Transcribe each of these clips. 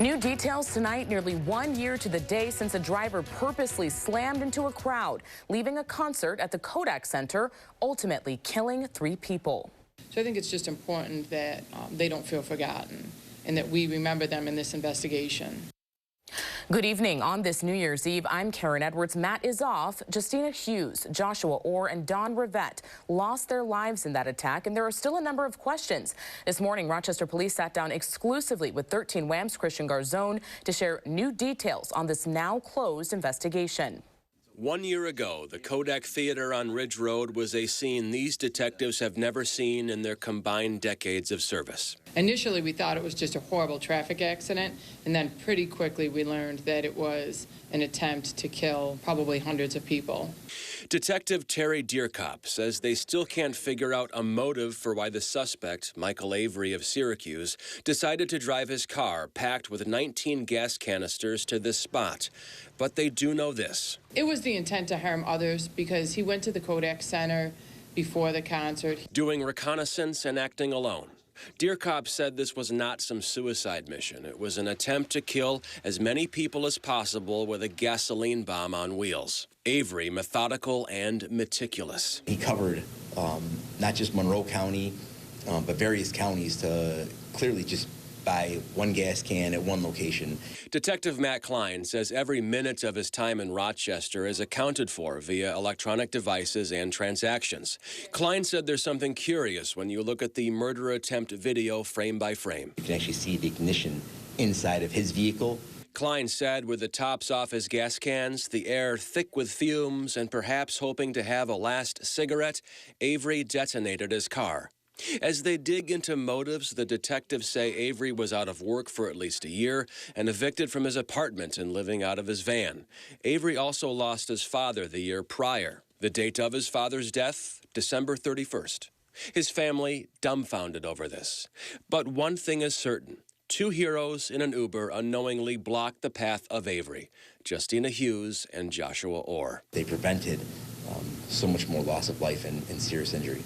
New details tonight, nearly 1 year to the day since a driver purposely slammed into a crowd, leaving a concert at the Kodak Center, ultimately killing 3 people. So I think it's just important that they don't feel forgotten and that we remember them in this investigation. Good evening. On this New Year's Eve, I'm Karen Edwards. Matt is off. Justina Hughes, Joshua Orr, and Don Rivette lost their lives in that attack, and there are still a number of questions. This morning, Rochester police sat down exclusively with 13 WHAM's Christian Garzone to share new details on this now closed investigation. 1 year ago, the Kodak Theater on Ridge Road was a scene these detectives have never seen in their combined decades of service. Initially, we thought it was just a horrible traffic accident, and then pretty quickly we learned that it was an attempt to kill probably hundreds of people. Detective Terry Deerkop says they still can't figure out a motive for why the suspect, Michael Avery of Syracuse, decided to drive his car packed with 19 gas canisters to this spot. But they do know this. It was the intent to harm others because he went to the Kodak Center before the concert. Doing reconnaissance and acting alone. Deerkop said this was not some suicide mission. It was an attempt to kill as many people as possible with a gasoline bomb on wheels. Avery, methodical and meticulous. He covered not just Monroe County, but various counties to clearly just buy one gas can at one location. Detective Matt Klein says every minute of his time in Rochester is accounted for via electronic devices and transactions. Klein said there's something curious when you look at the murder attempt video frame by frame. You can actually see the ignition inside of his vehicle. Klein said with the tops off his gas cans, the air thick with fumes, and perhaps hoping to have a last cigarette, Avery detonated his car. As they dig into motives, the detectives say Avery was out of work for at least a year and evicted from his apartment and living out of his van. Avery also lost his father the year prior. The date of his father's death, December 31st. His family dumbfounded over this. But one thing is certain. 2 heroes in an Uber unknowingly blocked the path of Avery, Justina Hughes and Joshua Orr. They prevented so much more loss of life and serious injury.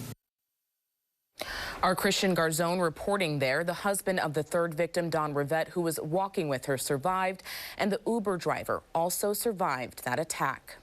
Our Christian Garzone reporting there. The husband of the 3rd victim, Don Rivette, who was walking with her, survived, and the Uber driver also survived that attack.